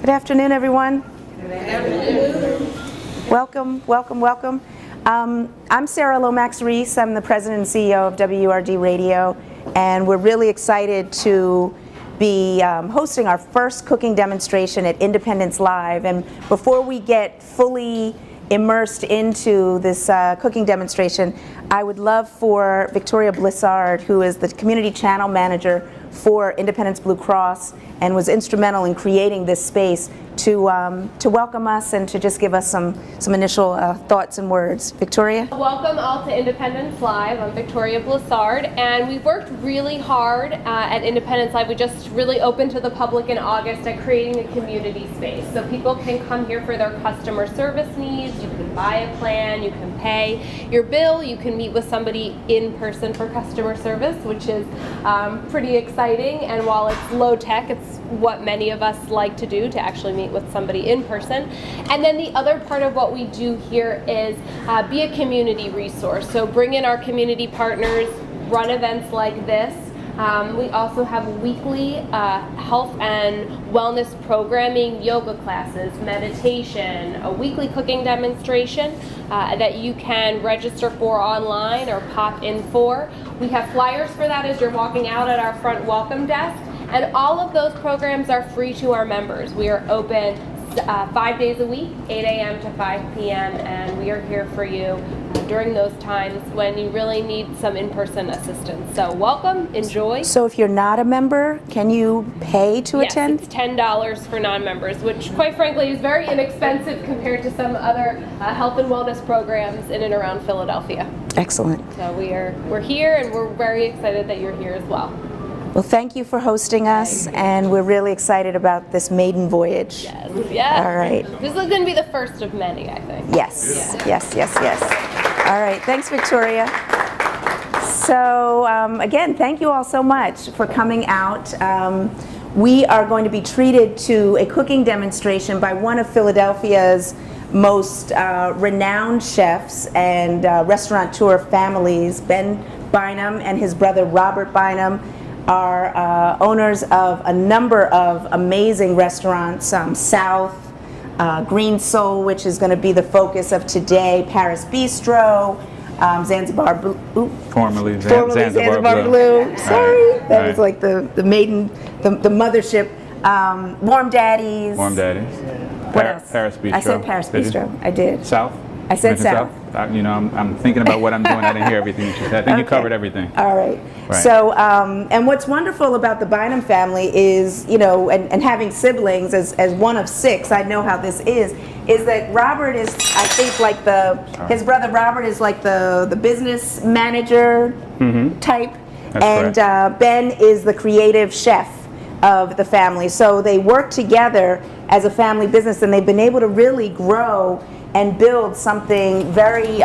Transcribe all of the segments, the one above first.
Good afternoon, everyone. Good afternoon. Welcome, welcome, welcome. I'm Sarah Lomax-Reese. I'm the president and CEO of WURD Radio, and we're really excited to be hosting our first cooking demonstration at Independence Live. And before we get fully immersed into this cooking demonstration, I would love for Victoria Blissard, who is the community channel manager for Independence Blue Cross and was instrumental in creating this space, to welcome us and to just give us some initial thoughts and words. Victoria? Welcome all to Independence Live. I'm Victoria Blissard, and we've worked really hard at Independence Live. We just really opened to the public in August at creating a community space. So people can come here for their customer service needs. You can buy a plan, you can pay your bill, you can meet with somebody in person for customer service, which is pretty exciting. And while it's low tech, it's what many of us like to do, to actually meet with somebody in person. And then the other part of what we do here is be a community resource. So bring in our community partners, run events like this. We also have weekly health and wellness programming, yoga classes, meditation, a weekly cooking demonstration that you can register for online or pop in for. We have flyers for that as you're walking out at our front welcome desk. And all of those programs are free to our members. We are open 5 days a week, 8 a.m. to 5 p.m., and we are here for you during those times when you really need some in-person assistance. So welcome, enjoy. So if you're not a member, can you pay to attend? Yes, it's $10 for non-members, which quite frankly is very inexpensive compared to some other health and wellness programs in and around Philadelphia. Excellent. So we're here, and we're very excited that you're here as well. Well, thank you for hosting us, and we're really excited about this maiden voyage. Yes, yes. All right. This is going to be the first of many, I think. Yes, yes, yes, yes. All right, thanks, Victoria. So, again, thank you all so much for coming out. We are going to be treated to a cooking demonstration by one of Philadelphia's most renowned chefs and restaurateur families. Ben Bynum and his brother Robert Bynum are owners of a number of amazing restaurants, South, Green Soul, which is going to be the focus of today, Paris Bistro, Zanzibar Blue. Formerly Zanzibar Blue. Sorry, that Right. was like the maiden, the mothership. Warm Daddies. Warm Daddies. What else? Paris Bistro. I said Paris Did you? Bistro. I did. South? I said You mentioned South. I'm thinking about what I'm doing. I didn't hear everything you said. I think you covered everything. All right. Right. So, and what's wonderful about the Bynum family is, and having siblings as one of six, I know how this is that Robert is, I think, like his brother Robert is like the business manager type, That's and correct. Ben is the creative chef of the family. So they work together as a family business, and they've been able to really grow and build something very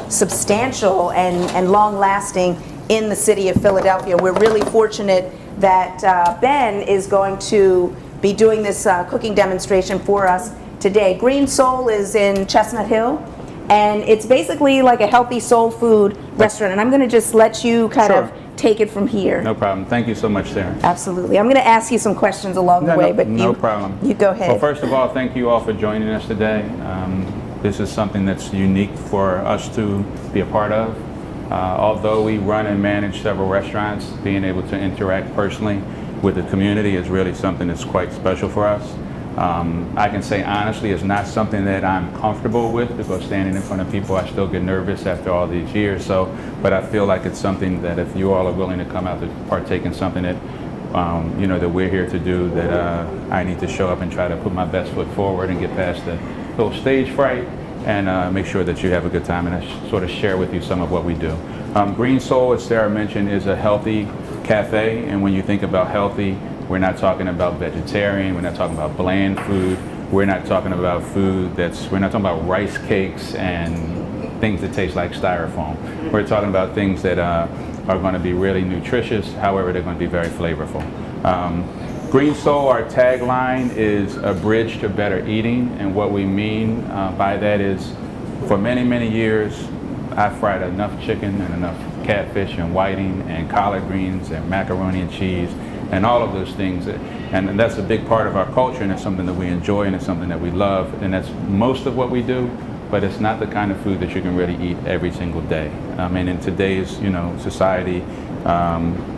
substantial and long-lasting in the city of Philadelphia. We're really fortunate that Ben is going to be doing this cooking demonstration for us today. Green Soul is in Chestnut Hill, and it's basically like a healthy soul food restaurant. And I'm going to just let you kind of take it from here. No problem. Thank you so much, Sarah. Absolutely. I'm going to ask you some questions along the way, but no problem. You go ahead. Well, first of all, thank you all for joining us today. This is something that's unique for us to be a part of. Although we run and manage several restaurants, being able to interact personally with the community is really something that's quite special for us. I can say honestly, it's not something that I'm comfortable with, because standing in front of people, I still get nervous after all these years. But I feel like it's something that if you all are willing to come out to partake in something that that we're here to do, that I need to show up and try to put my best foot forward and get past the little stage fright and make sure that you have a good time, and I sort of share with you some of what we do. Green Soul, as Sarah mentioned, is a healthy cafe, and when you think about healthy, we're not talking about vegetarian, we're not talking about bland food, we're not talking about we're not talking about rice cakes and things that taste like styrofoam. We're talking about things that are going to be really nutritious, however they're going to be very flavorful. Green Soul, our tagline is a bridge to better eating, and what we mean by that is, for many, many years, I fried enough chicken and enough catfish and whiting and collard greens and macaroni and cheese and all of those things. And that's a big part of our culture, and it's something that we enjoy, and it's something that we love, and that's most of what we do, but it's not the kind of food that you can really eat every single day. I mean, in today's, you know, society,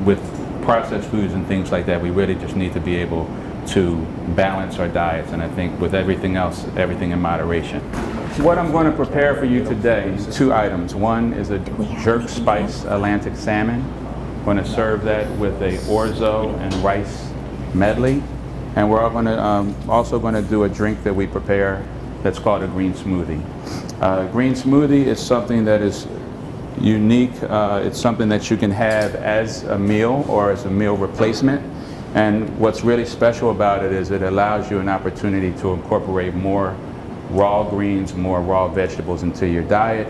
with processed foods and things like that, we really just need to be able to balance our diets, and I think with everything else, everything in moderation. What I'm going to prepare for you today is 2 items. One is a jerk spice Atlantic salmon. I'm going to serve that with a orzo and rice medley, and we're also going to do a drink that we prepare that's called a green smoothie. Green smoothie is something that is unique. It's something that you can have as a meal or as a meal replacement, and what's really special about it is it allows you an opportunity to incorporate more raw greens, more raw vegetables into your diet,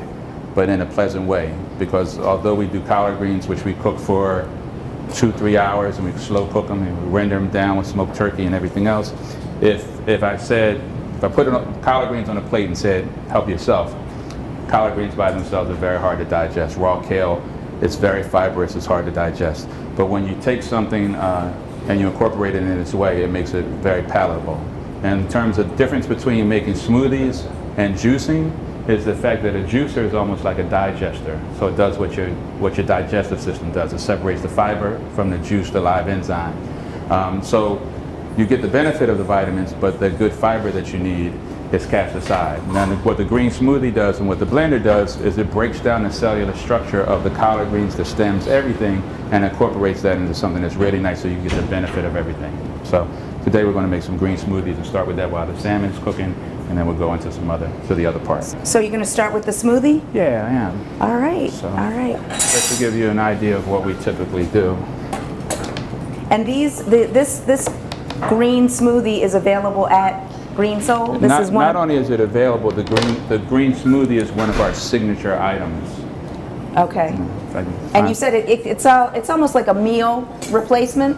but in a pleasant way, because although we do collard greens, which we cook for 2-3 hours, and we slow cook them and we render them down with smoked turkey and everything else. If I put collard greens on a plate and said, help yourself, collard greens by themselves are very hard to digest. Raw kale, it's very fibrous, it's hard to digest. But when you take something and you incorporate it in its way, it makes it very palatable. And in terms of difference between making smoothies and juicing, is the fact that a juicer is almost like a digester. So it does what your digestive system does. It separates the fiber from the juice, the live enzyme. So you get the benefit of the vitamins, but the good fiber that you need is cast aside. Now what the green smoothie does and what the blender does is it breaks down the cellular structure of the collard greens, the stems, everything, and incorporates that into something that's really nice so you get the benefit of everything. So today we're going to make some green smoothies and start with that while the salmon's cooking, and then we'll go into the other parts. So you're going to start with the smoothie? Yeah, I am. All right, So, all right. just to give you an idea of what we typically do. And this green smoothie is available at Green Soul? Not only is it available, the green smoothie is one of our signature items. Okay. And you said it's almost like a meal replacement?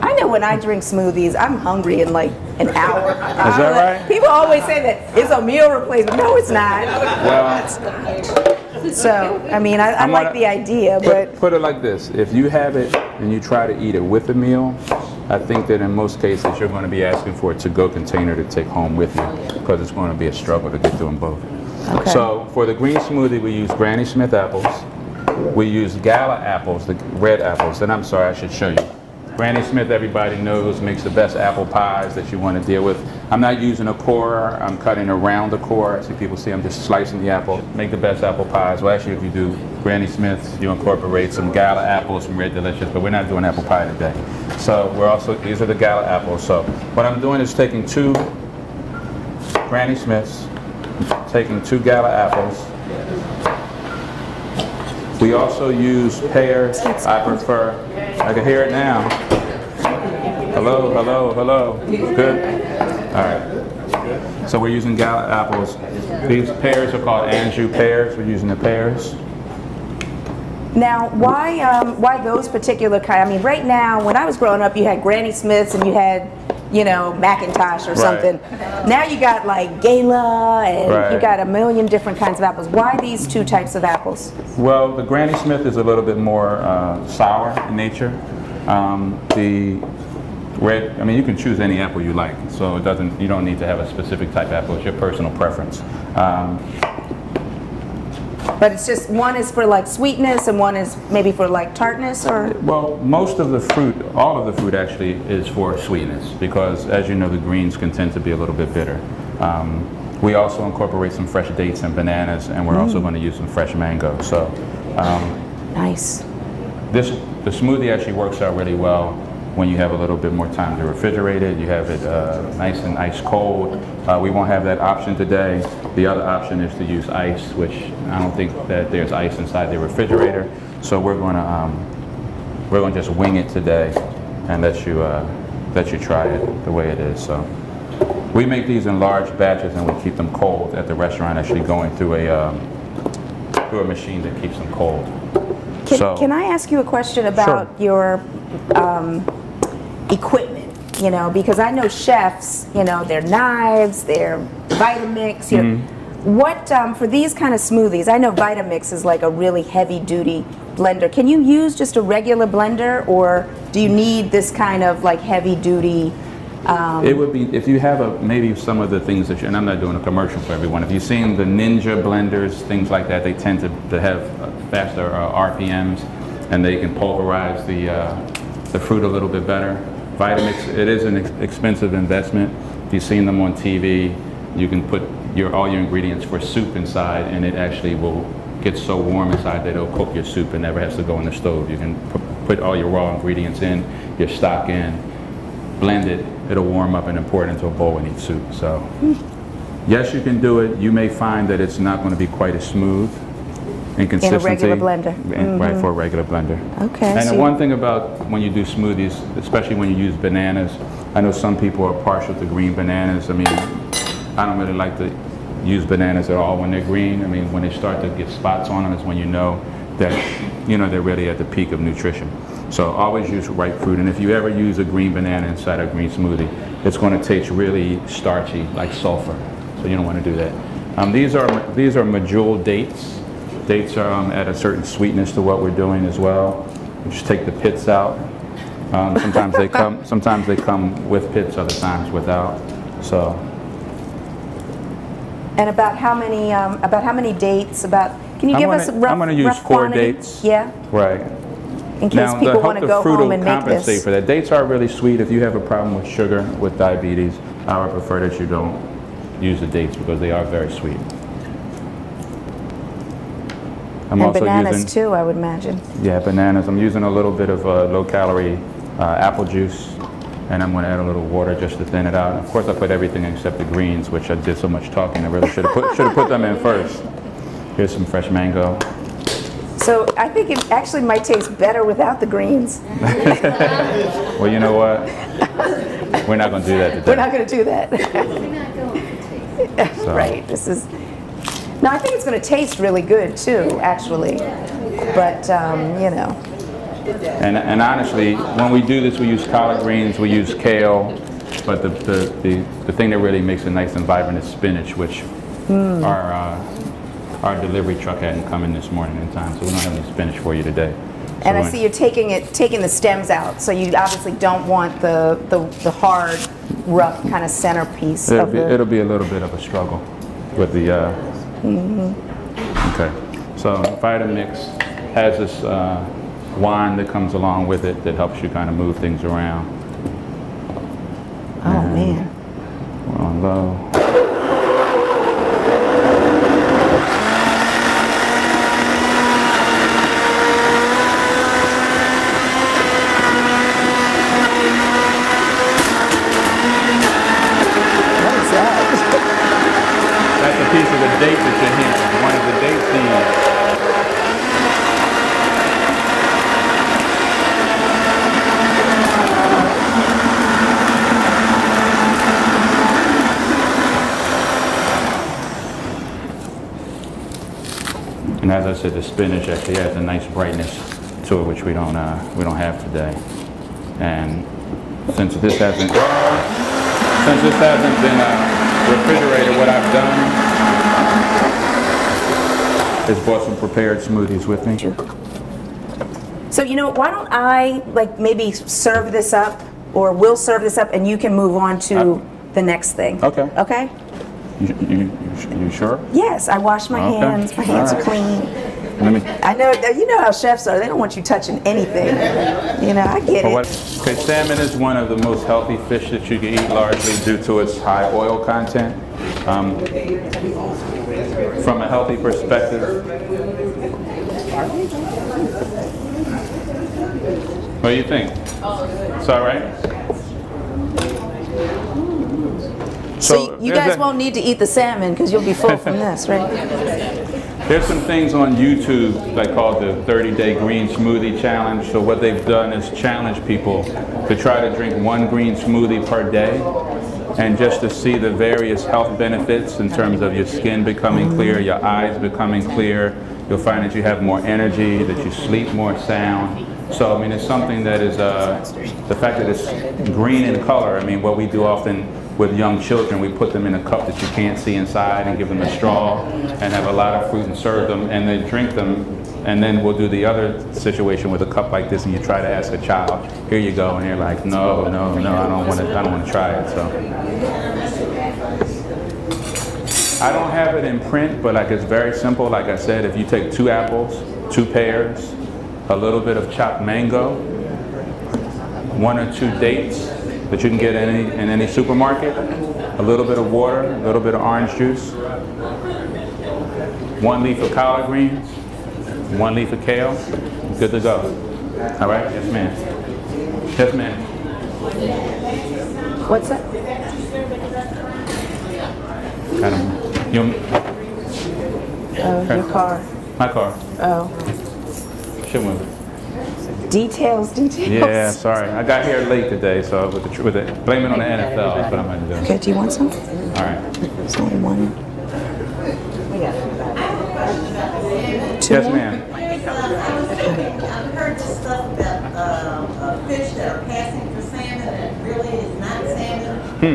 I know when I drink smoothies, I'm hungry in like an hour. Is that right? People always say that it's a meal replacement. No, it's not. Well, So, I mean, I like the idea, but... Put it like this. If you have it and you try to eat it with a meal, I think that in most cases you're going to be asking for a to-go container to take home with you, because it's going to be a struggle to get through them both. Okay. So for the green smoothie, we use Granny Smith apples. We use Gala apples, the red apples. And I'm sorry, I should show you. Granny Smith, everybody knows, makes the best apple pies that you want to deal with. I'm not using a core, I'm cutting around the core. I see people see I'm just slicing the apple. Make the best apple pies. Well, actually, if you do Granny Smith's, you incorporate some Gala apples, some Red Delicious, but we're not doing apple pie today. So these are the Gala apples. So what I'm doing is taking 2 Granny Smiths, taking 2 Gala apples. We also use pears. I prefer. I can hear it now. Hello, hello, hello. Good? All right. So we're using Gala apples. These pears are called Anjou pears. We're using the pears. Now, why those particular kind? I mean, right now, when I was growing up, you had Granny Smiths and you had, you know, Macintosh or something. Now you got like Gala and you got a million different kinds of apples. Why these 2 types of apples? Well, the Granny Smith is a little bit more sour in nature. The red, I mean, you can choose any apple you like, so you don't need to have a specific type of apple. It's your personal preference. But it's just one is for like sweetness and one is maybe for like tartness, or? Well, most of the fruit, all of the fruit actually is for sweetness, because as you know, the greens can tend to be a little bit bitter. We also incorporate some fresh dates and bananas, and we're also going to use some fresh mango. So, nice. The smoothie actually works out really well when you have a little bit more time to refrigerate it. You have it nice and ice cold. We won't have that option today. The other option is to use ice, which I don't think that there's ice inside the refrigerator. So we're going to just wing it today and let you try it the way it is. So we make these in large batches and we keep them cold at the restaurant, actually going through a machine that keeps them cold. Can I ask you a question about your equipment? You know, because I know chefs, you know, their knives, their Vitamix. What for these kind of smoothies? I know Vitamix is like a really heavy-duty blender. Can you use just a regular blender, or do you need this kind of like heavy duty? It would be, if you have maybe some of the things that and I'm not doing a commercial for everyone, if you've seen the Ninja blenders, things like that, they tend to have faster RPMs, and they can pulverize the fruit a little bit better. Vitamix, it is an expensive investment. If you've seen them on TV, you can put all your ingredients for soup inside, and it actually will get so warm inside that it'll cook your soup and never has to go in the stove. You can put all your raw ingredients in, your stock in, blend it, it'll warm up and pour it into a bowl and eat soup. So yes, you can do it. You may find that it's not going to be quite as smooth and consistency. In a regular blender. Right, for a regular blender. Okay. And the one thing about when you do smoothies, especially when you use bananas, I know some people are partial to green bananas. I mean, I don't really like to use bananas at all when they're green. I mean, when they start to get spots on them is when you know that, they're really at the peak of nutrition. So always use ripe fruit, and if you ever use a green banana inside a green smoothie, it's going to taste really starchy, like sulfur. So you don't want to do that. These are medjool dates. Dates are at a certain sweetness to what we're doing as well. You just take the pits out. Sometimes they come with pits, other times without. So. And about how many dates? Can you give us a rough I'm going to use 4 quantity? dates. Yeah. Right. In case people want to go home and make this. For that. Dates are really sweet. If you have a problem with sugar, with diabetes, I would prefer that you don't use the dates because they are very sweet. I'm and also bananas using, too, I would imagine. Yeah, bananas. I'm using a little bit of low-calorie apple juice, and I'm going to add a little water just to thin it out. Of course, I put everything except the greens, which I did so much talking. I really should have put them in first. Here's some fresh mango. So I think it actually might taste better without the greens. Well, you know what? We're not going to do that today. We're not going to do that. So. Right. No, I think it's going to taste really good too, actually. But And honestly, when we do this, we use collard greens, we use kale, but the thing that really makes it nice and vibrant is spinach, which our delivery truck hadn't come in this morning in time, so we don't have any spinach for you today. So and I see you're taking the stems out, so you obviously don't want the hard, rough kind of centerpiece. It'll be a little bit of a struggle with the. Okay, so Vitamix has this wand that comes along with it that helps you kind of move things around. Oh man. We're on low. That's a piece of the date that you're hearing. One of the date seeds. And as I said, the spinach actually has a nice brightness to it, which we don't have today. And since this hasn't been refrigerated, what I've done is bought some prepared smoothies with me. So why don't I maybe serve this up, or we'll serve this up, and you can move on to the next thing. Okay. Okay. You sure? Yes, I wash my hands. My hands are clean. I know. You know how chefs are. They don't want you touching anything. I get it. Okay, salmon is one of the most healthy fish that you can eat, largely due to its high oil content. From a healthy perspective, what do you think? It's all right? So you guys won't need to eat the salmon because you'll be full from this, right? There's some things on YouTube like called the 30-day green smoothie challenge. So what they've done is challenge people to try to drink 1 green smoothie per day, and just to see the various health benefits in terms of your skin becoming clear, your eyes becoming clear. You'll find that you have more energy, that you sleep more sound. So I mean, it's something that is the fact that it's green in color. I mean, what we do often with young children, we put them in a cup that you can't see inside and give them a straw and have a lot of fruit and serve them, and they drink them And then we'll do the other situation with a cup like this, and you try to ask a child, here you go, and they're like, no, I don't want to try it. So I don't have it in print, but like it's very simple. Like I said, if you take 2 apples, 2 pears, a little bit of chopped mango, 1 or 2 dates that you can get in any supermarket, a little bit of water, a little bit of orange juice, 1 leaf of collard greens, 1 leaf of kale, good to go. All right? Yes, ma'am. Yes, ma'am. What's that? I don't know. Oh, your car. My car. Oh. Should move. Details. Yeah, sorry. I got here late today, so with the blame it on the NFL. That's what I'm going to do. Okay, do you want some? All right. There's only 1. 2 Yes, more? ma'am. I've heard this stuff about fish that are passing for salmon and really is not salmon. Do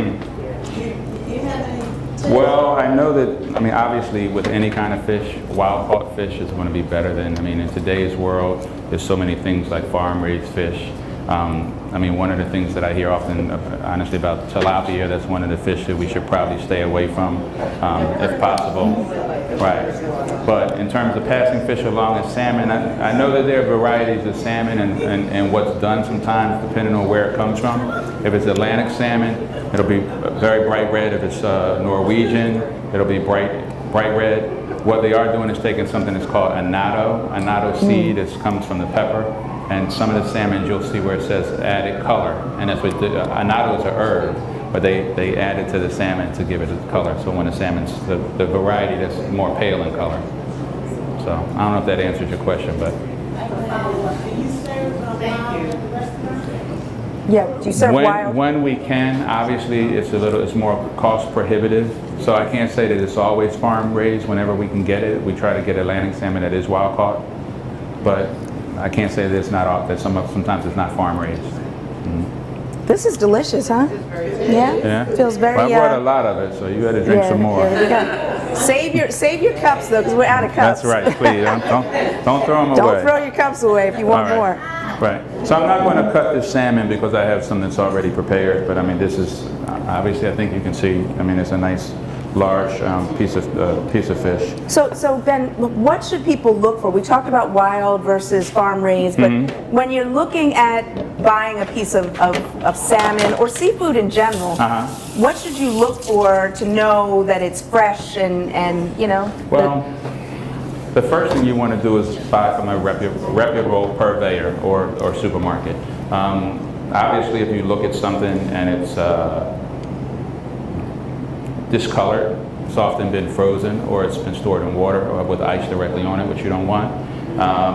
you have any tips? Well, I know that, I mean, obviously with any kind of fish, wild caught fish is going to be better than, I mean, in today's world, there's so many things like farm raised fish. I mean, one of the things that I hear often, honestly, about tilapia, that's one of the fish that we should probably stay away from, if possible. Right. But in terms of passing fish along as salmon, I know that there are varieties of salmon and what's done sometimes, depending on where it comes from. If it's Atlantic salmon, it'll be very bright red. If it's Norwegian, it'll be bright red. What they are doing is taking something that's called annatto. Annatto seed comes from the pepper. And some of the salmon, you'll see where it says added color. And that's what annatto is a herb, but they add it to the salmon to give it a color. So when the salmon's the variety that's more pale in color. So I don't know if that answers your question, but. Yeah, do you serve wild? When we can, obviously it's more cost prohibitive. So I can't say that it's always farm raised. Whenever we can get it, we try to get Atlantic salmon that is wild caught. But I can't say that it's not sometimes it's not farm raised. This is delicious, huh? Yeah? Yeah. Feels very, well, I brought a lot of it, so you got to drink some more. Yeah, there we go. Save your cups though, because we're out of cups. That's right. Please don't throw them away. Don't throw your cups away if you want more. Right. So I'm not going to cut this salmon because I have some that's already prepared. But I mean, this is obviously, I think you can see. I mean, it's a nice, large piece of fish. So Ben, what should people look for? We talked about wild versus farm raised, but when you're looking at buying a piece of salmon or seafood in general, what should you look for to know that it's fresh and you know? Well, the first thing you want to do is buy from a reputable purveyor or supermarket. Obviously, if you look at something and it's discolored, it's often been frozen or it's been stored in water or with ice directly on it, which you don't want.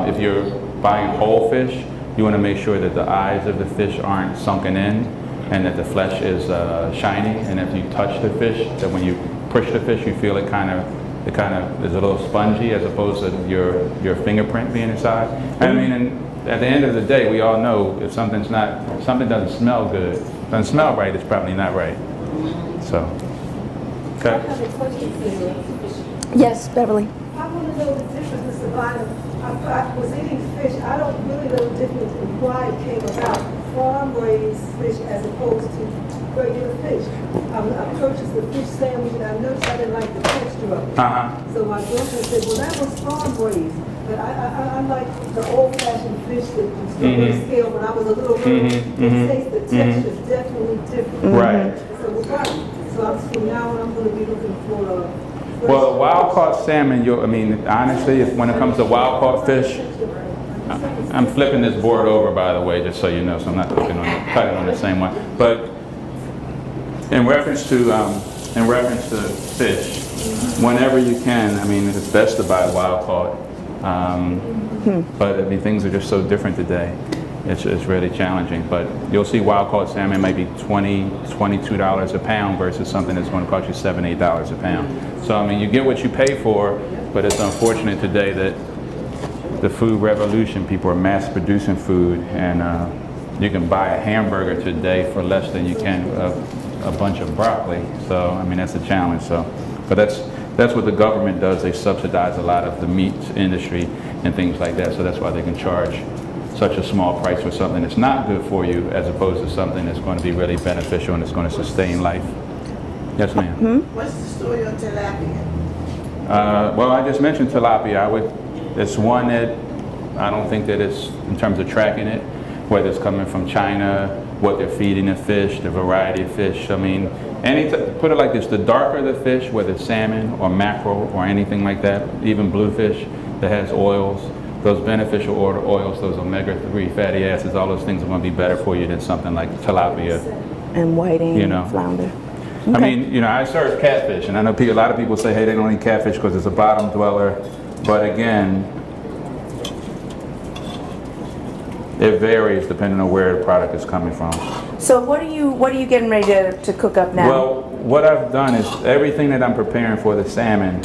If you're buying whole fish, you want to make sure that the eyes of the fish aren't sunken in and that the flesh is shiny. And if you touch the fish, that when you push the fish, you feel it kind of is a little spongy as opposed to your fingerprint being inside. I mean, and at the end of the day, we all know if something doesn't smell good, doesn't smell right, it's probably not right. So, okay. Yes, Beverly. I want to know the difference about it. I was eating fish. I don't really know the difference in why it came about. Farm-raised fish as opposed to regular fish. I purchased the fish sandwich and I noticed I didn't like the texture of it. So my girlfriend said, well, that was farm-raised. But I like the old-fashioned fish that was still on the scale when I was a little girl. The texture is definitely different. Right. So from now on, I'm going to be looking for well, wild caught salmon, I mean, honestly, when it comes to wild caught fish, I'm flipping this board over, by the way, just so you know, so I'm not cutting on the same one. But in reference to fish, whenever you can, I mean, it's best to buy wild caught. But I mean, things are just so different today. It's really challenging. But you'll see wild caught salmon maybe $20, $22 a pound versus something that's going to cost you $7, $8 a pound. So I mean, you get what you pay for, but it's unfortunate today that the food revolution, people are mass producing food, and you can buy a hamburger today for less than you can a bunch of broccoli. So I mean, that's a challenge. So, but that's what the government does. They subsidize a lot of the meat industry, and things like that. So that's why they can charge such a small price for something that's not good for you, as opposed to something that's going to be really beneficial and it's going to sustain life. Yes, ma'am. What's the story on tilapia? Well, I just mentioned tilapia. It's one that I don't think that it's, in terms of tracking it, whether it's coming from China, what they're feeding the fish, the variety of fish. I mean, put it like this, the darker the fish, whether it's salmon or mackerel or anything like that, even bluefish that has oils, those beneficial oils, those omega-3 fatty acids, all those things are going to be better for you than something like tilapia. And whiting, You know. flounder. I Okay. mean, you know, I serve catfish, and I know a lot of people say, hey, they don't eat catfish because it's a bottom dweller. But again, it varies depending on where the product is coming from. So what are you getting ready to cook up now? Well, what I've done is everything that I'm preparing for the salmon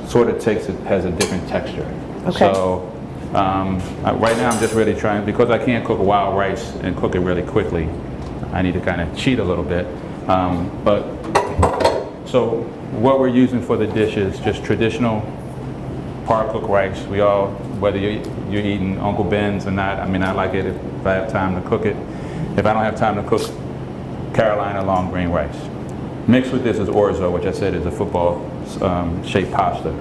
sort of has a different texture. Okay. So right now I'm just really trying, because I can't cook wild rice and cook it really quickly, I need to kind of cheat a little bit. So what we're using for the dish is just traditional par cooked rice. Whether you're eating Uncle Ben's or not, I mean, I like it if I have time to cook it. If I don't have time to cook, Carolina long grain rice. Mixed with this is orzo, which I said is a football shaped pasta.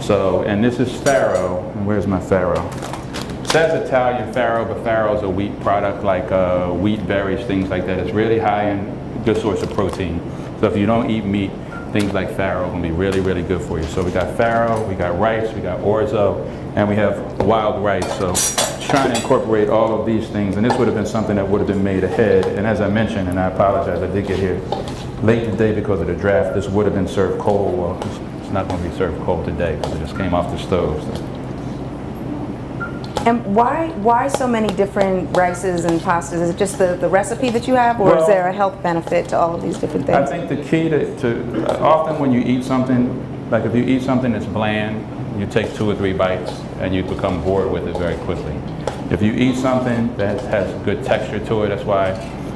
So, and this is farro. And where's my farro? It says Italian farro, but farro is a wheat product like wheat berries, things like that. It's really high in good source of protein. So if you don't eat meat, things like farro are going to be really, really good for you. So we got farro, we got rice, we got orzo, and we have wild rice. So trying to incorporate all of these things, and this would have been something that would have been made ahead. And as I mentioned, and I apologize, I did get here late today because of the draft. This would have been served cold. Well, it's not going to be served cold today because it just came off the stove. So. And why so many different rices and pastas? Is it just the recipe that you have, or is there a health benefit to all of these different things? I think the key to often when you eat something, like if you eat something that's bland, you take 2 or 3 bites and you become bored with it very quickly. If you eat something that has good texture to it, that's why,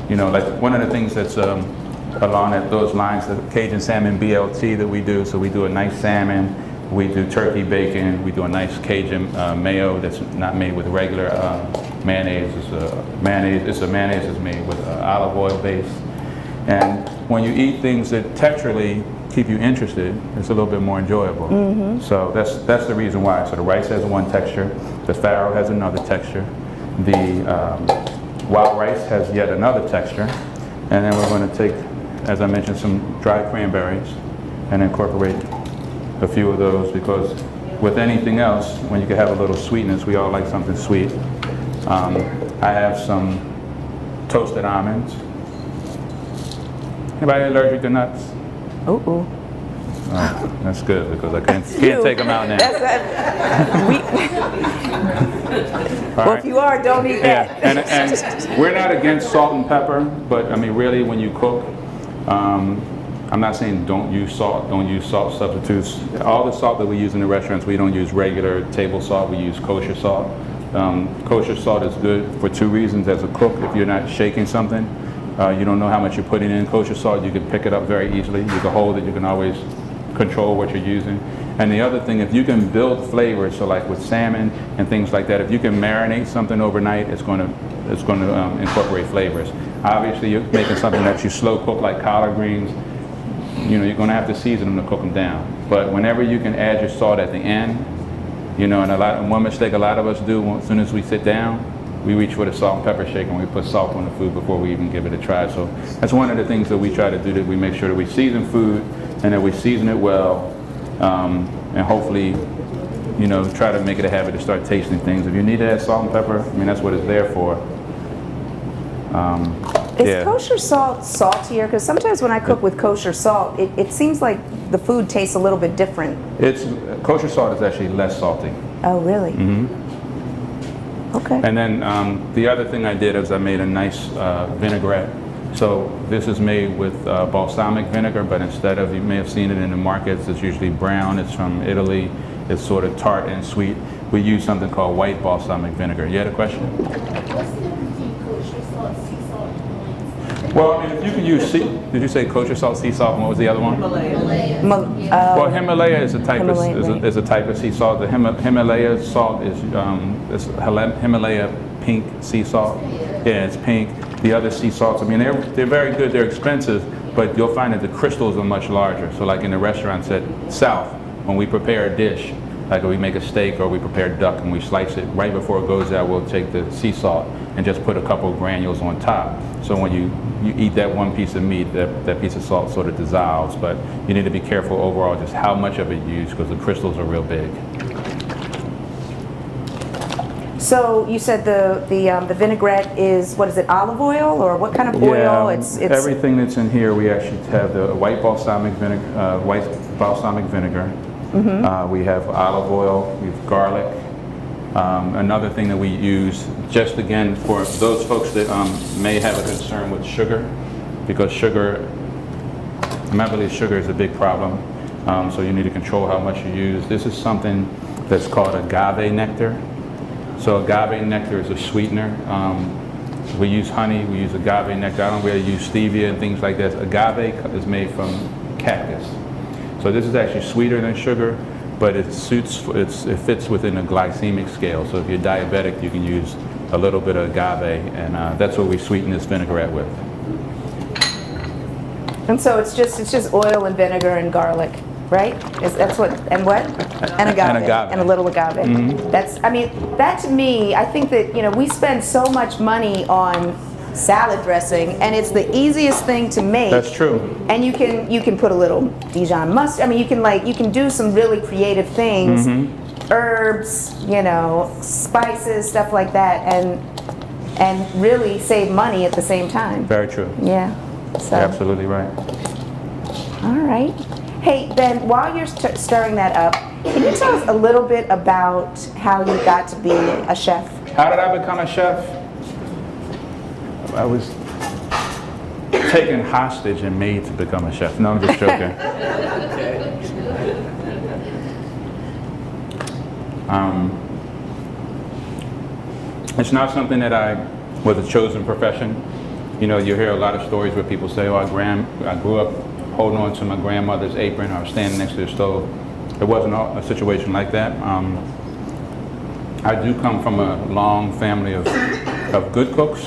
you know, like one of the things that's along those lines, the Cajun salmon BLT that we do. So we do a nice salmon. We do turkey bacon. We do a nice Cajun mayo that's not made with regular mayonnaise. It's a mayonnaise that's made with olive oil base. And when you eat things that texturally keep you interested, it's a little bit more enjoyable. So that's the reason why. So the rice has one texture. The farro has another texture. The wild rice has yet another texture. And then we're going to take, as I mentioned, some dried cranberries and incorporate a few of those, because with anything else, when you can have a little sweetness, we all like something sweet. I have some toasted almonds. Anybody allergic to nuts? Ooh. Oh, that's good, because I can't take them out now. Well, if you are, don't eat that. Yeah, and we're not against salt and pepper, but I mean, really, when you cook, I'm not saying don't use salt substitutes. All the salt that we use in the restaurants, we don't use regular table salt, we use kosher salt. Kosher salt is good for 2 reasons. As a cook, if you're not shaking something, you don't know how much you're putting in. Kosher salt, you can pick it up very easily. You can hold it, you can always control what you're using. And the other thing, if you can build flavors, so like with salmon and things like that, if you can marinate something overnight, it's going to incorporate flavors. Obviously, you're making something that you slow cook like collard greens. You know, you're going to have to season them to cook them down. But whenever you can add your salt at the end, you know, and one mistake a lot of us do, as soon as we sit down, we reach for the salt and pepper shaker and we put salt on the food before we even give it a try. So that's one of the things that we try to do, that we make sure that we season food and that we season it well, and hopefully, you know, try to make it a habit to start tasting things. If you need to add salt and pepper, I mean, that's what it's there for. Is kosher salt saltier? Because sometimes when I cook with kosher salt, it seems like the food tastes a little bit different. Kosher salt is actually less salty. Oh, really? Okay. And then the other thing I did is I made a nice vinaigrette. So this is made with balsamic vinegar, but instead of, you may have seen it in the markets, it's usually brown, it's from Italy, it's sort of tart and sweet. We use something called white balsamic vinegar. You had a question? What's the difference between kosher salt, sea salt, and Well, I mean, if you can use did you say kosher salt, sea salt, and what was the other one? Well, Himalaya is a type is a type of sea salt. The Himalaya salt is Himalaya pink sea salt. Yeah, it's pink. The other sea salts, I mean, they're very good. They're expensive, but you'll find that the crystals are much larger. So, like in the restaurants at South, when we prepare a dish, like we make a steak or we prepare duck and we slice it, right before it goes out, we'll take the sea salt and just put a couple of granules on top. So when you eat that one piece of meat, that piece of salt sort of dissolves. But you need to be careful overall just how much of it you use, because the crystals are real big. So you said the vinaigrette is, what is it, olive oil, or what kind of oil? Yeah, It's everything that's in here, we actually have the white balsamic vinegar. We have olive oil, we have garlic. Another thing that we use, just again for those folks that may have a concern with sugar, because sugar, I believe sugar is a big problem, so you need to control how much you use. This is something that's called agave nectar. So agave nectar is a sweetener. We use honey, we use agave nectar. I don't really use stevia and things like that. Agave is made from cactus. So this is actually sweeter than sugar, but it fits within the glycemic scale. So if you're diabetic, you can use a little bit of agave, and that's what we sweeten this vinaigrette with. and so it's just oil and vinegar and garlic, right? That's what, and what? And agave. And agave. And a little agave. Mm-hmm. That to me, I think that, we spend so much money on salad dressing, and it's the easiest thing to make. That's true. And you can put a little Dijon mustard. I mean, you can do some really creative things, herbs, spices, stuff like that, and really save money at the same time. Very true. Yeah. So. You're absolutely right. All right. Hey, Ben, while you're stirring that up, can you tell us a little bit about how you got to be a chef? How did I become a chef? I was taken hostage and made to become a chef. No, I'm just joking. It's not something that I was a chosen profession. You hear a lot of stories where people say, "Oh, I grew up holding on to my grandmother's apron or standing next to the stove." It wasn't a situation like that. I do come from a long family of good cooks.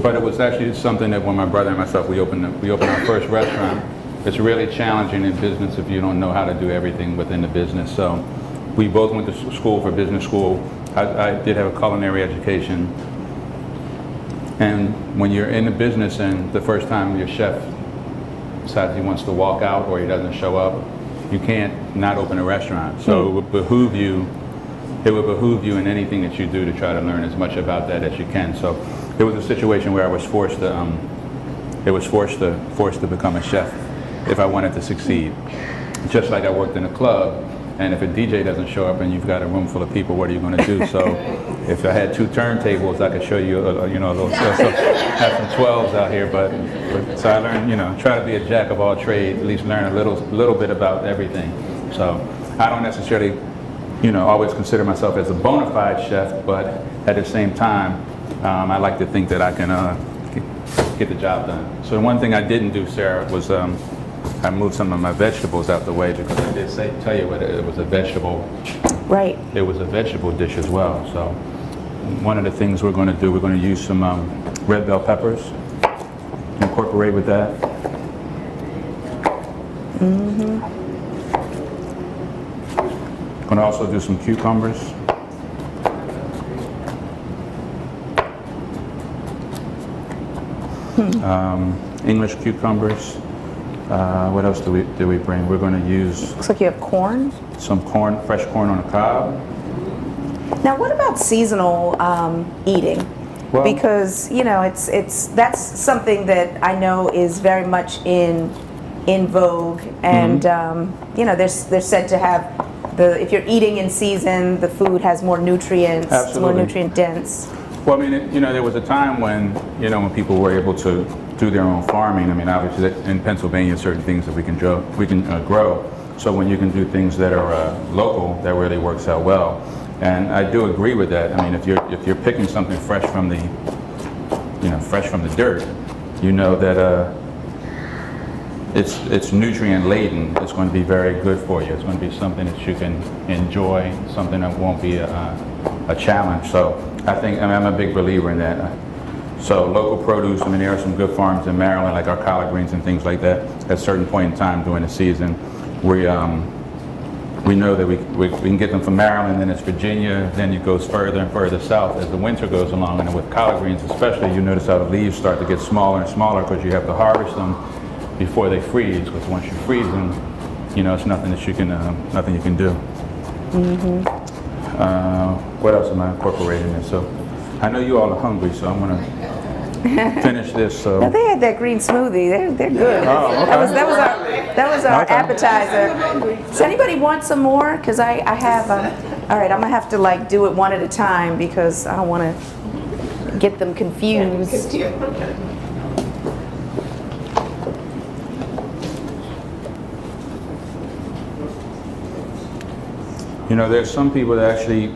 But it was actually something that when my brother and myself, we opened our first restaurant. It's really challenging in business if you don't know how to do everything within the business. So we both went to school for business school. I did have a culinary education. And when you're in the business and the first time your chef decides he wants to walk out or he doesn't show up, you can't not open a restaurant. So it would behoove you in anything that you do to try to learn as much about that as you can. So it was a situation where I was forced to become a chef if I wanted to succeed. Just like I worked in a club, and if a DJ doesn't show up and you've got a room full of people, what are you going to do? So if I had 2 turntables, I could show you, have some 12s out here. But so I learned, try to be a jack of all trades, at least learn a little bit about everything. So I don't necessarily, always consider myself as a bona fide chef, but at the same time, I like to think that I can get the job done. So the one thing I didn't do, Sarah, was I moved some of my vegetables out the way, because I did tell you it was a vegetable. Right. It was a vegetable dish as well. So one of the things we're going to do, we're going to use some red bell peppers, incorporate with that. Going to also do some cucumbers. English cucumbers. What else do we bring? We're going to use Looks like you have corn. some corn, fresh corn on the cob. Now, what about seasonal eating? Well- Because that's something that I know is very much in vogue, and they're said to have if you're eating in season, the food has more nutrients, Absolutely. more nutrient dense. Well, I mean, there was a time when people were able to do their own farming. I mean, obviously in Pennsylvania, certain things that we can grow. So when you can do things that are local, that really works out well. And I do agree with that. I mean, if you're picking something fresh from fresh from the dirt, you know that it's nutrient laden. It's going to be very good for you. It's going to be something that you can enjoy, something that won't be a challenge. So I think, I'm a big believer in that. So local produce, there are some good farms in Maryland, like our collard greens and things like that. At a certain point in time during the season, we know that we can get them from Maryland, then it's Virginia, then it goes further and further south as the winter goes along. And with collard greens especially, you notice how the leaves start to get smaller and smaller because you have to harvest them before they freeze, because once you freeze them, it's nothing that you can do. What else am I incorporating in? So I know you all are hungry, so I'm gonna finish this. So Now, they had that green smoothie. They're good. Oh, okay. That was our Okay. appetizer. Does anybody want some more? Because I have. All right, I'm gonna have to do it one at a time because I don't want to get them confused. There's some people that actually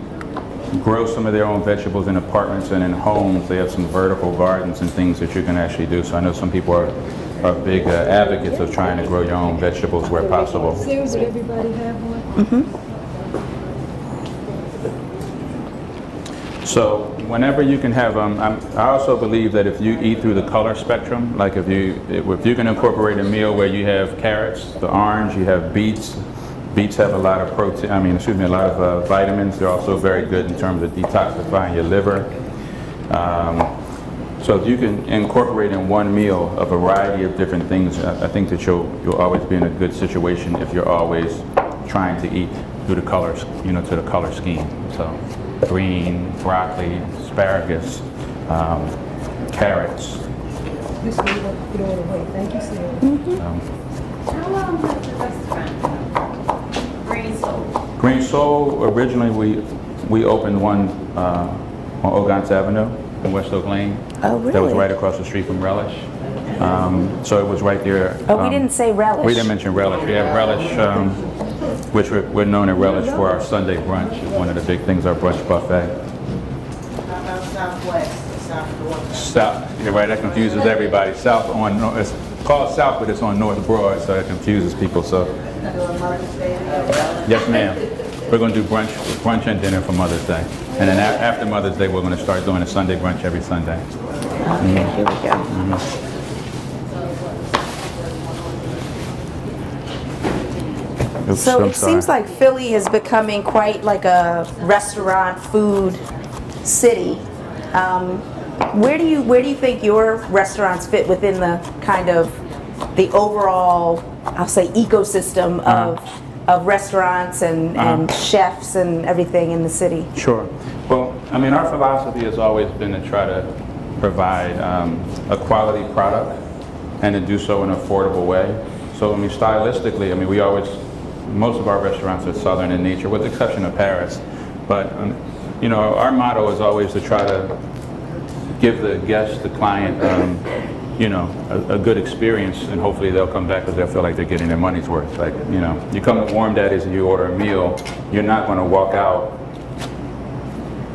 grow some of their own vegetables in apartments and in homes. They have some vertical gardens and things that you can actually do. So I know some people are big advocates of trying to grow your own vegetables where possible. Sears, would everybody have one? So whenever you can have, I also believe that if you eat through the color spectrum, like if you can incorporate a meal where you have carrots, the orange, you have beets. Beets have a lot of protein, a lot of vitamins. They're also very good in terms of detoxifying your liver. So if you can incorporate in one meal a variety of different things, I think that you'll always be in a good situation if you're always trying to eat through the colors, to the color scheme. So green, broccoli, asparagus, carrots. This way, you don't want to wait. Thank you, Sarah. How long has the restaurant Green Soul? Green Soul, originally we opened one on Ogans Avenue in West Oak Lane. Oh, really? That was right across the street from Relish. So it was right there. Oh, we didn't say relish. We didn't mention Relish. We have Relish, which we're known at Relish for our Sunday brunch. It's one of the big things, our brunch buffet. How about Southwest, South? South, you're right, that confuses everybody. South on, it's called South, but it's on North Broad, so it confuses people. So, yes, ma'am. We're going to do brunch and dinner for Mother's Day. And then after Mother's Day, we're going to start doing a Sunday brunch every Sunday. Okay, here we go. Oops, So I'm it seems sorry. like Philly is becoming quite like a restaurant food city. Where do you think your restaurants fit within the kind of the overall, I'll say, ecosystem of restaurants and chefs and everything in the city? Sure. Well, our philosophy has always been to try to provide a quality product and to do so in an affordable way. So, stylistically, most of our restaurants are Southern in nature, with the exception of Paris. But, our motto is always to try to give the guest, the client, a good experience, and hopefully they'll come back because they'll feel like they're getting their money's worth. Like, you come to Warm Daddy's and you order a meal, you're not going to walk out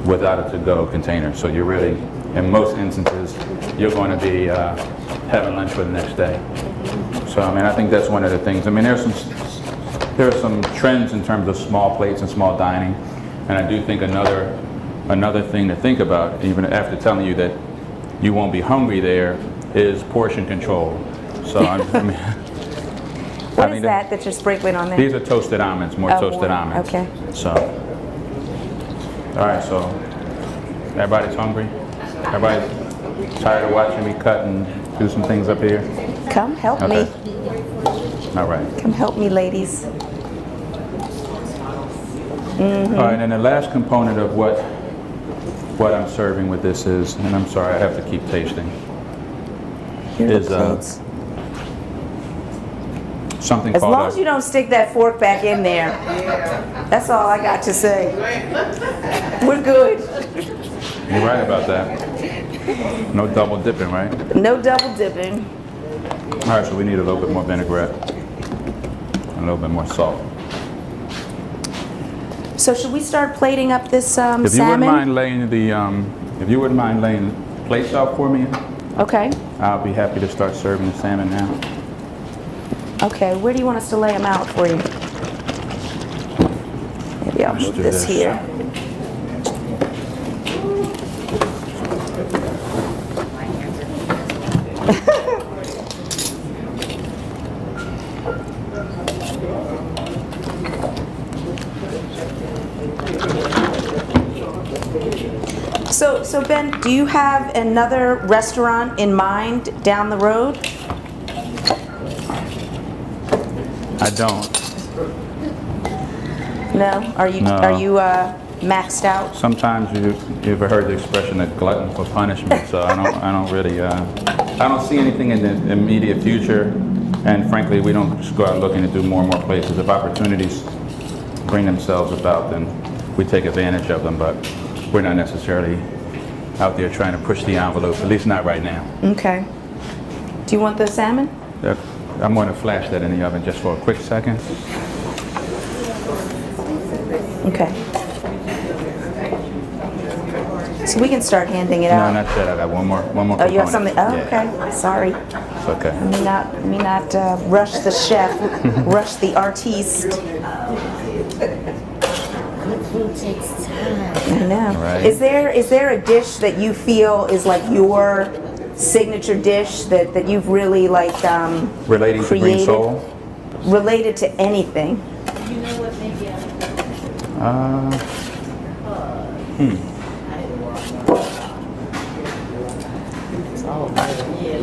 without a to-go container. So you're really, in most instances, you're going to be having lunch for the next day. So, I think that's one of the things. There are some trends in terms of small plates and small dining, and I do think another thing to think about, even after telling you that you won't be hungry there, is portion control. So What is that you're sprinkling on there? These are toasted almonds, more toasted almonds. Okay. So, all right, so everybody's hungry? Everybody's tired of watching me cut and do some things up here? Come help Okay. me. All right. Come help me, ladies. All right, and the last component of what I'm serving with this is, and I'm sorry, I have to keep tasting, Here are the is plates. something As called long as you don't stick that fork back in there. That's all I got to say. We're good. You're right about that. No double dipping, right? No double dipping. All right, so we need a little bit more vinaigrette, a little bit more salt. So should we start plating up this If you wouldn't salmon? mind laying plates out for me, Okay. I'll be happy to start serving the salmon now. Okay, where do you want us to lay them out for you? Maybe I'll Let's move do this this. here. So Ben, do you have another restaurant in mind down the road? I don't. No? Are you No. maxed out? Sometimes you've heard the expression "a glutton for punishment," so I don't really, I don't see anything in the immediate future, and frankly, we don't just go out looking to do more and more places. If opportunities bring themselves about, then we take advantage of them, but we're not necessarily out there trying to push the envelope, at least not right now. Okay. Do you want the salmon? I'm going to flash that in the oven just for a quick second. Okay. So we can start handing it No, out. not yet. I got one more. Oh, you have something? Oh, Yeah. okay. Sorry. It's okay. Let me not rush the chef, rush the artiste. Good food takes time. I know. Right. Is there a dish that you feel is like your signature dish that you've really like Relating to Green created? Soul? Related to anything? You know what, maybe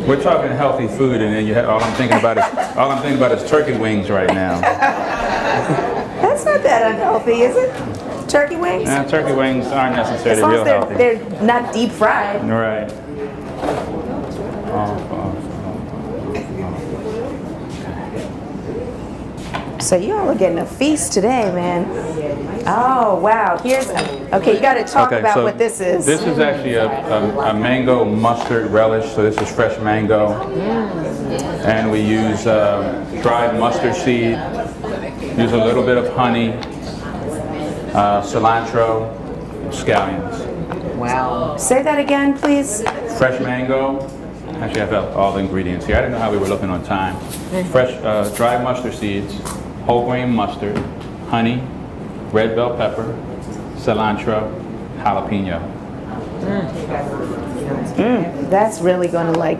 We're talking healthy food, and then you have, all I'm thinking about is turkey wings right now. That's not that unhealthy, is it? Turkey wings? Turkey wings aren't As necessarily long real as healthy. they're not deep fried. Right. So y'all are getting a feast today, man. Oh wow! Okay, you got to talk about so what this is. This is actually a mango mustard relish. So this is fresh mango, and we use dried mustard seed. Use a little bit of honey, cilantro, scallions. Say that again, please. Fresh mango. Actually, I've got all the ingredients here. I didn't know how we were looking on time. Fresh dried mustard seeds, whole grain mustard, honey, red bell pepper, cilantro, jalapeno. That's really gonna like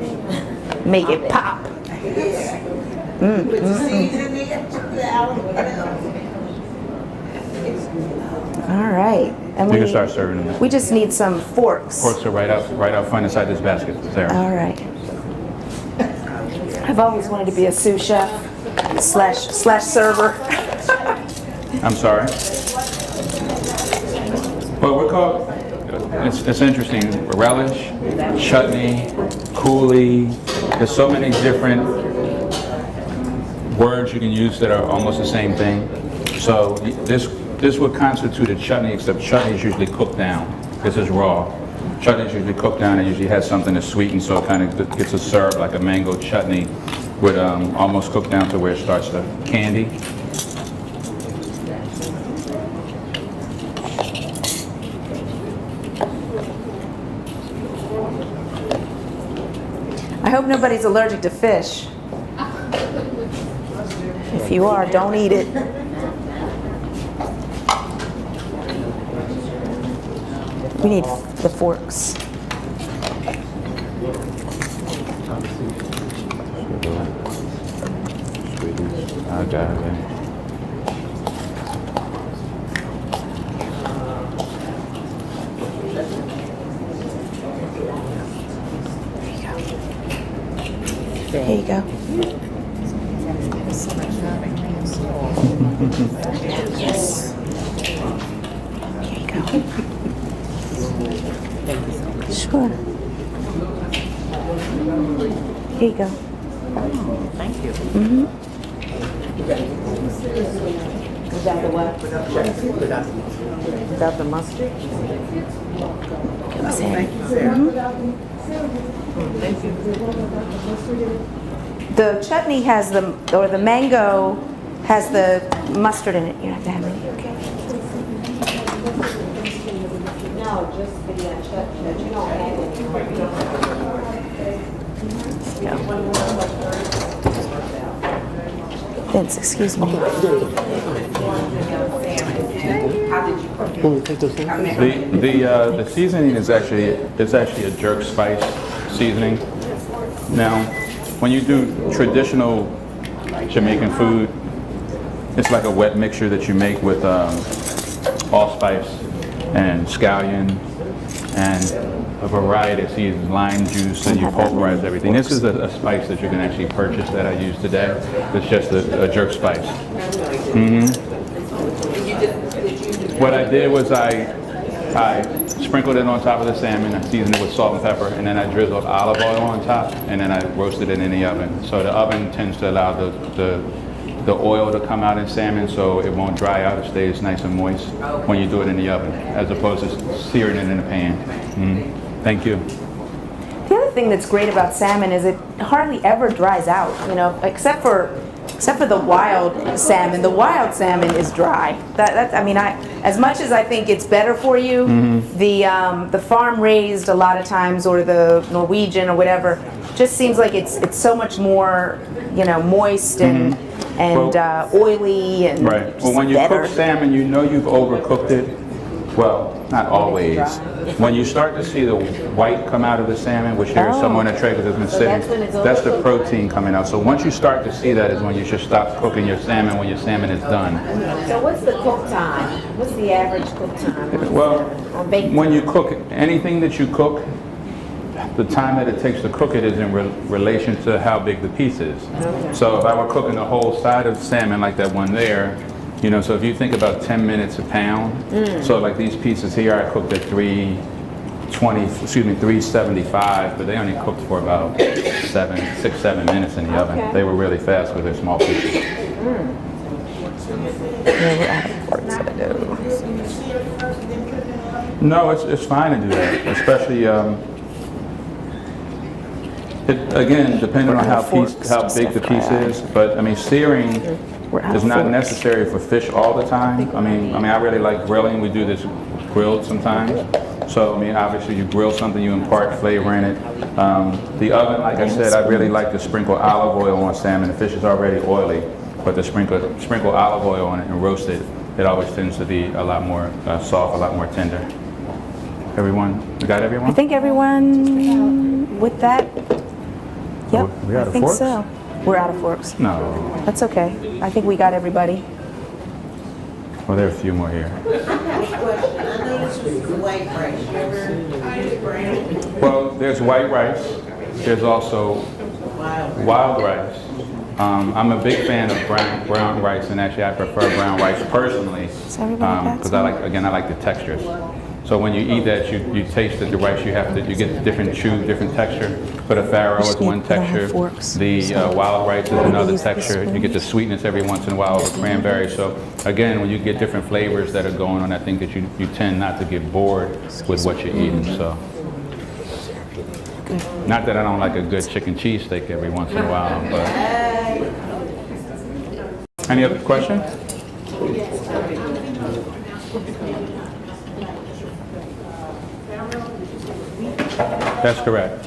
make it pop. All right, and You can start serving them. we just need some forks. Forks are right out front inside this basket. There. All right. I've always wanted to be a sous chef slash server. I'm sorry. Well, we're called. It's interesting. Relish, chutney, coulis. There's so many different words you can use that are almost the same thing. So this would constitute a chutney, except chutney is usually cooked down. This is raw. Chutney is usually cooked down. It usually has something to sweeten, so it kind of gets a serve like a mango chutney, with almost cooked down to where it starts to candy. I hope nobody's allergic to fish. If you are, don't eat it. We need the forks. I got it. There you go. Yes. Here you go. Sure. Here you go. thank you. Without the what? Without the mustard? The chutney has the mango has the mustard in it. You don't have to have any, okay. No, just the shut, that you don't have any. Vince, excuse me. The seasoning is actually a jerk spice seasoning. Now, when you do traditional Jamaican food, it's like a wet mixture that you make with allspice and scallion and a variety of seasons, lime juice, and you pulverize everything. This is a spice that you can actually purchase that I use today. It's just a jerk spice. What I did was I sprinkled it on top of the salmon, I seasoned it with salt and pepper, and then I drizzled olive oil on top, and then I roasted it in the oven. So the oven tends to allow the oil to come out in salmon so it won't dry out, it stays nice and moist when you do it in the oven, as opposed to searing it in the pan. Thank you. The other thing that's great about salmon is it hardly ever dries out, you know, except for the wild salmon. The wild salmon is dry. I mean, as much as I think it's better for you, the farm raised a lot of times, or the Norwegian or whatever, just seems like it's so much more, you know, moist and oily and right. Well, when you cook salmon, you know you've overcooked it. Well, not always. When you start to see the white come out of the salmon, which there is somewhere in the tray because it's been sitting, that's the protein coming out. So once you start to see that is when you should stop cooking your salmon when your salmon is done. So what's the cook time? What's the average cook time? Well, when you cook anything that you cook, the time that it takes to cook it is in relation to how big the piece is. So if I were cooking the whole side of salmon like that one there, you know, so if you think about 10 minutes a pound, so like these pieces here, I cooked at 375, but they only cooked for about 6, 7 minutes in the oven. They were really fast with their small pieces. No, it's fine to do that, especially, again, depending on how big the piece is, but I mean, searing is not necessary for fish all the time. I mean, I really like grilling. We do this grilled sometimes. So, I mean, obviously you grill something, you impart flavor in it. The oven, like I said, I really like to sprinkle olive oil on salmon. The fish is already oily, but to sprinkle olive oil on it and roast it, it always tends to be a lot more soft, a lot more tender. Everyone, we got everyone? I think everyone with that. Yep, We out I of think forks? so. We're out of forks. No. That's okay. I think we got everybody. Well, there are a few more here. I got a question. I know this was the white rice. You ever use brown? Well, there's white rice. There's also wild rice. I'm a big fan of brown rice, and actually I prefer brown rice personally because I like the textures. So when you eat that, you taste that the rice you get different chew, different texture. But a farro is one texture. The wild rice is another texture. You get the sweetness every once in a while of cranberry. So again, when you get different flavors that are going on, I think that you tend not to get bored with what you're eating. So not that I don't like a good chicken cheesesteak every once in a while, but any other question? That's correct.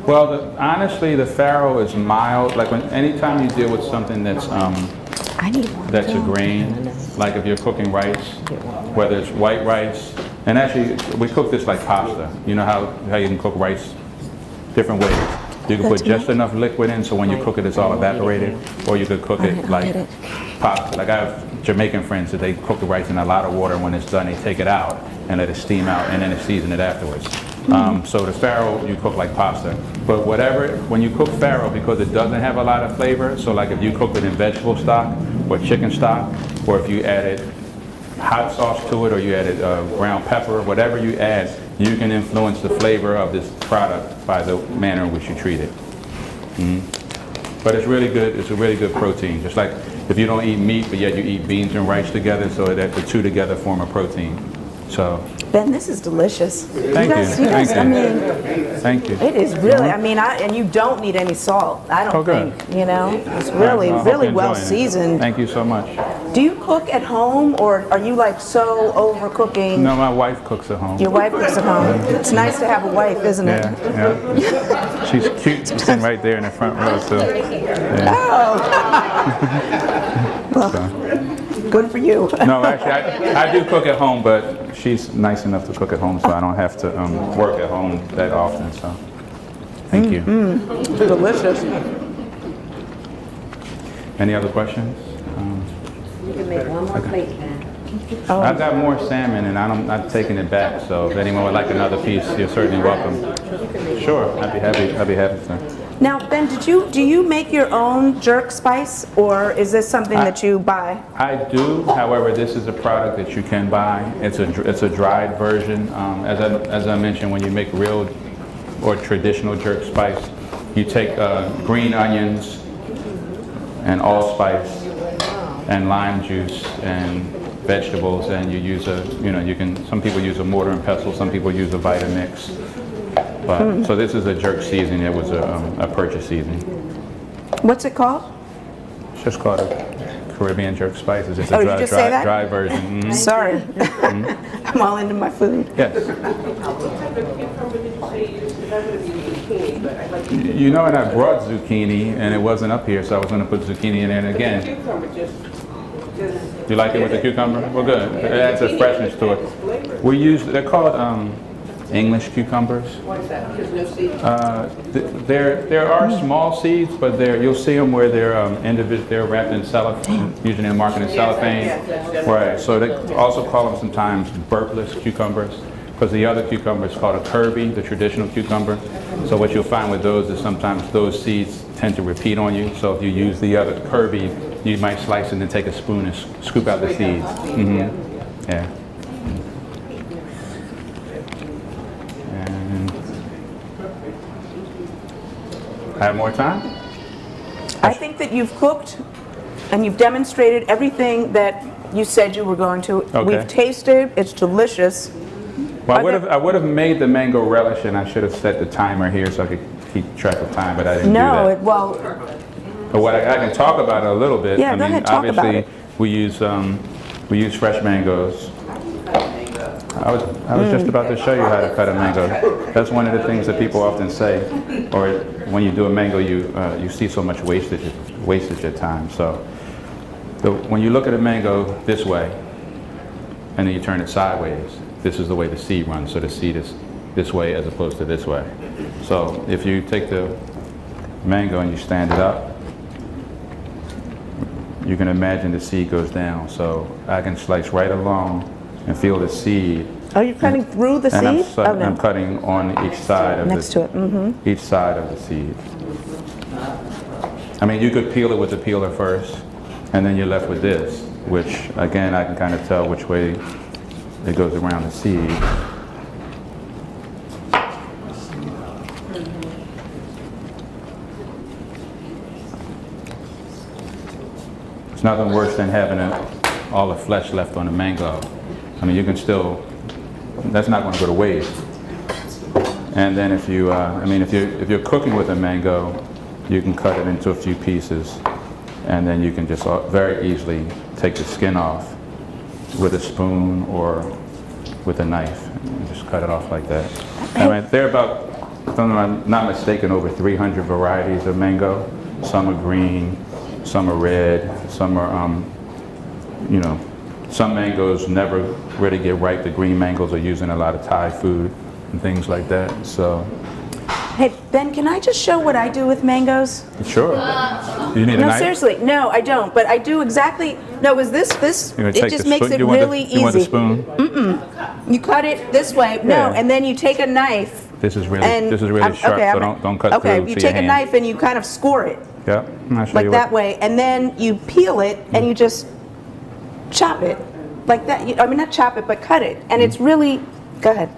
Well, honestly, the farro is mild. Like anytime you deal with something that's a grain, like if you're cooking rice, whether it's white rice, and actually we cook this like pasta. You know how you can cook rice different ways. You can put just enough liquid in so when you cook it, it's all evaporated, or you could cook it like pasta. Like I have Jamaican friends that they cook the rice in a lot of water. When it's done, they take it out and let it steam out, and then they season it afterwards. So the farro, you cook like pasta. But when you cook farro, because it doesn't have a lot of flavor, so like if you cook it in vegetable stock or chicken stock, or if you added hot sauce to it, or you added ground pepper, whatever you add, you can influence the flavor of this product by the manner in which you treat it. But it's really good. It's a really good protein. Just like if you don't eat meat, but yet you eat beans and rice together, so that the two together form a protein. So, Ben, this is delicious. thank you. You guys, Thank I you. mean, Thank you. it is really, I mean, and you don't need any salt, I don't Oh, good. think, you know? It's really, Well, I hope really you're well enjoying it. seasoned. Thank you so much. Do you cook at home, or are you like so overcooking? No, my wife cooks at home. Your wife cooks at home. It's nice to have a wife, isn't it? Yeah, yeah. She's cute, sitting right there in the front row, too. Yeah. Good for you. No, actually, I do cook at home, but she's nice enough to cook at home, so I don't have to work at home that often, so thank you. Delicious. Any other questions? You can make one more plate, man. I've got more salmon, and I'm not taking it back, so if anyone would like another piece, you're certainly welcome. Sure, I'd be happy to. Now, Ben, do you make your own jerk spice, or is this something that you buy? I do, however, this is a product that you can buy. It's a dried version. As I mentioned, when you make real or traditional jerk spice, you take green onions and allspice and lime juice and vegetables, and you use some people use a mortar and pestle, some people use a Vitamix. But, so this is a jerk seasoning. It was a purchase seasoning. What's it called? It's just called a Caribbean jerk spice. It's just Oh, a did you just say that? dry version. Mhm. Sorry. I'm all into my food. Yes. You know, and I brought zucchini, and it wasn't up here, so I was going to put zucchini in there. And again, you like it with the cucumber? Well, good. It adds a freshness to it. They're called English cucumbers. There are small seeds, but you'll see them where they're wrapped in cellophane, usually in the market in cellophane. Right. So they also call them sometimes burpless cucumbers, because the other cucumber is called a Kirby, the traditional cucumber. So what you'll find with those is sometimes those seeds tend to repeat on you. So if you use the other Kirby, you might slice it and take a spoon and scoop out the seeds. Mm-hmm. Yeah. And I have more time? I think that you've cooked and you've demonstrated everything that you said you were going to. Okay. We've tasted, it's delicious. Well, I would have made the mango relish, and I should have set the timer here so I could keep track of time, but I didn't do that. Well, But what I can talk about it a little bit. Yeah, go ahead, talk about obviously, it. we use fresh mangoes. I was just about to show you how to cut a mango. That's one of the things that people often say, or when you do a mango, you see so much wastage at times. So when you look at a mango this way, and then you turn it sideways, this is the way the seed runs. So the seed is this way as opposed to this way. So if you take the mango and you stand it up, you can imagine the seed goes down. So I can slice right along and feel the seed. are you cutting through the And seed? Oh, no. I'm cutting on each side of Next to it. Mm-hmm. each side of the seed. I mean, you could peel it with the peeler first, and then you're left with this, which again I can kind of tell which way it goes around the seed. It's nothing worse than having all the flesh left on the mango. I mean, you can still, that's not going to go to waste. And then if you, if you're cooking with a mango, you can cut it into a few pieces, and then you can just very easily take the skin off with a spoon or with a knife, and just cut it off like that. I mean, there are about, if I'm not mistaken, over 300 varieties of mango. Some are green, some are red, some are, some mangoes never really get ripe. The green mangoes are used in a lot of Thai food and things like that. So, Hey, Ben, can I just show what I do with mangoes? sure. You need a No, knife? seriously, no, I don't. But I do exactly, no, is this, You gonna it take just the makes spoon? it You want really You want a easy. spoon? You cut it this way, no, Yeah. and then you take a knife. This is really And sharp, okay, so don't cut okay, through you to take your a hand. knife and you kind of score it, Yeah, I'll show like you that what. way, and then you peel it and you just chop it, like that. I mean, not chop it, but cut it, and it's really, go ahead.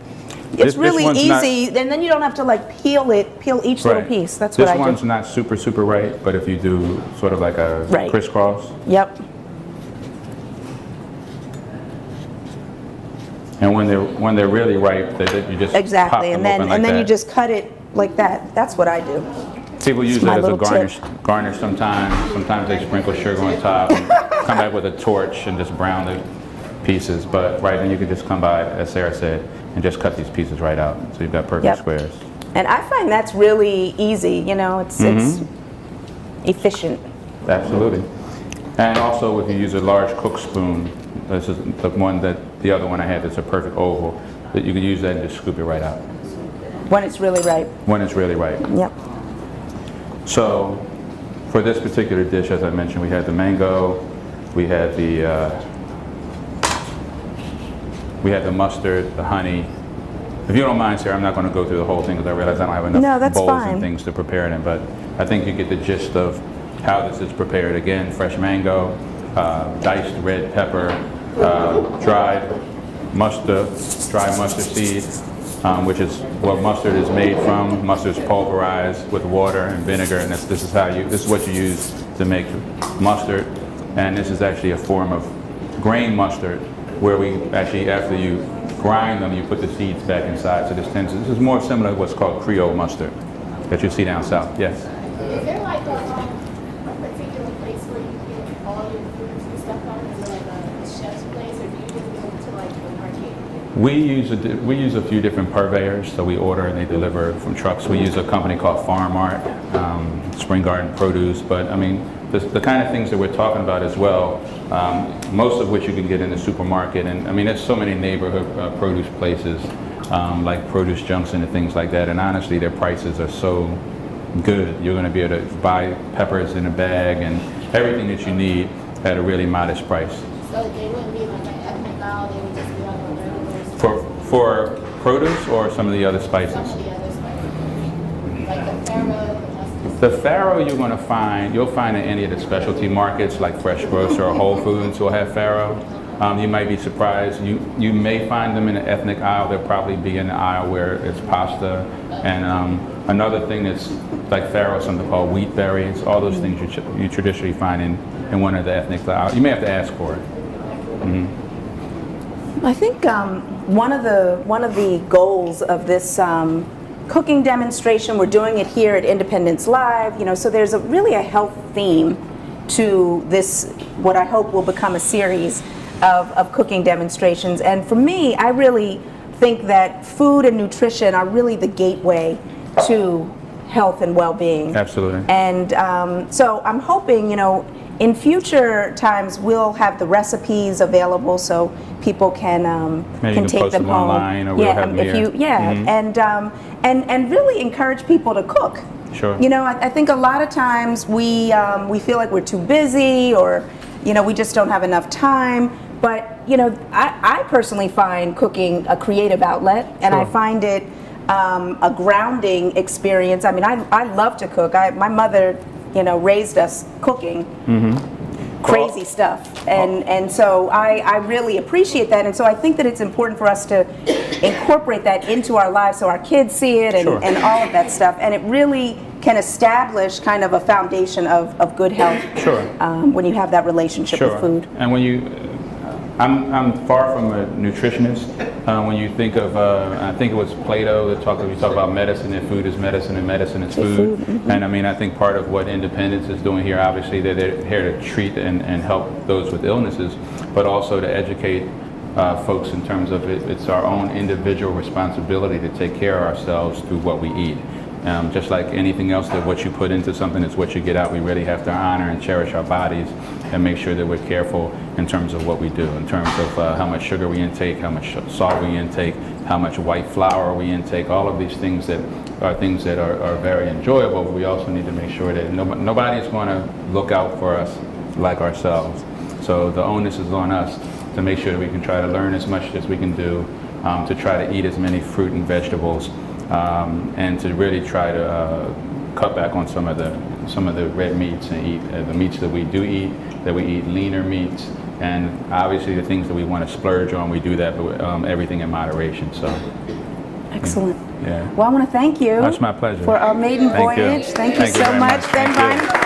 It's This really one's not- easy, and then you don't have to like peel each little Right. piece. That's what I This one's do. not super right, but if you do sort of like a Right. crisscross, Yep. And when they're really ripe, you just pop Exactly, them and then open like and then you that. just cut it like that. That's what I do. People use it my as a little tip. garnish sometimes. Sometimes they sprinkle sugar on top and come back with a torch and just brown the pieces. But right then you could just come by, as Sarah said, and just cut these pieces right out. So you've got perfect Yep. squares. And I find that's really easy. You know, it's efficient. Absolutely. And also, if you use a large cook spoon, this is the other one I had that's a perfect oval, that you can use that and just scoop it right out When it's really ripe. when it's really ripe. Yep. So, for this particular dish, as I mentioned, we had the mango, we had the mustard, the honey. If you don't mind, Sarah, I'm not going to go through the whole thing because I realize I don't have enough No, that's bowls fine. and things to prepare it in, but I think you get the gist of how this is prepared. Again, fresh mango, diced red pepper, dried mustard seed, which is what mustard is made from. Mustard is pulverized with water and vinegar, and this is what you use to make mustard. And this is actually a form of grain mustard, where we actually, after you grind them, you put the seeds back inside. So this is more similar to what's called Creole mustard that you see down south. Yes. Is there like a particular place where you get all your foods and stuff from? Is there like a chef's place, or do you just go to like the market? We use a few different purveyors, so we order and they deliver from trucks. We use a company called Farm Mart, Spring Garden Produce, but I mean, the kind of things that we're talking about as well, most of which you can get in the supermarket, and I mean, there's so many neighborhood produce places, like Produce Junction and things like that, and honestly, their prices are so good. You're going to be able to buy peppers in a bag and everything that you need at a really modest price. So they wouldn't be like an ethnic aisle, they would just be like a regular For produce or some of the other spices? some of the other spices. Like the farro, the mustard. The farro you'll find in any of the specialty markets like Fresh Grocer or Whole Foods will have farro. You might be surprised. You may find them in the ethnic aisle. They'll probably be in the aisle where it's pasta. And another thing that's like farro, something called wheat berries. All those things you traditionally find in one of the ethnic aisles. You may have to ask for it. I think one of the goals of this cooking demonstration, we're doing it here at Independence Live, you know, so there's really a health theme to this, what I hope will become a series of cooking demonstrations. And for me, I really think that food and nutrition are really the gateway to health and well-being. Absolutely. And so I'm hoping, you know, in future times we'll have the recipes available so people can Maybe you can take post them them home. online, or we'll have them here. And really encourage people to cook. Sure. You know, I think a lot of times we feel like we're too busy, or you know, we just don't have enough time. But you know, I personally find cooking a creative outlet, and I Sure. find it a grounding experience. I mean, I love to cook. My mother, you know, raised us cooking. Crazy stuff, and so I really appreciate that, and so I think that it's important for us to incorporate that into our lives so our kids see it, and, Sure. and all of that stuff, and it really can establish kind of a foundation of good health. Sure. When you have that relationship with food. And when I'm far from a nutritionist. When you think of, I think it was Plato that talked about medicine, and food is medicine, and medicine is food. And I mean, I think part of what Independence is doing here, obviously, they're here to treat and help those with illnesses, but also to educate folks in terms of it's our own individual responsibility to take care of ourselves through what we eat. Just like anything else, that what you put into something is what you get out. We really have to honor and cherish our bodies and make sure that we're careful in terms of what we do, in terms of how much sugar we intake, how much salt we intake, how much white flour we intake. All of these things that are very enjoyable, but we also need to make sure that nobody's going to look out for us like ourselves. So the onus is on us to make sure that we can try to learn as much as we can do, to try to eat as many fruit and vegetables, and to really try to cut back on some of the red meats and eat the meats that we do eat, that we eat leaner meats, and obviously the things that we want to splurge on, we do that, but everything in moderation. So Excellent. yeah. Well, I want to thank you. That's my pleasure. For our maiden Thank you. voyage. Thank you Thank you so very much, much. Ben Thank you. Bynum.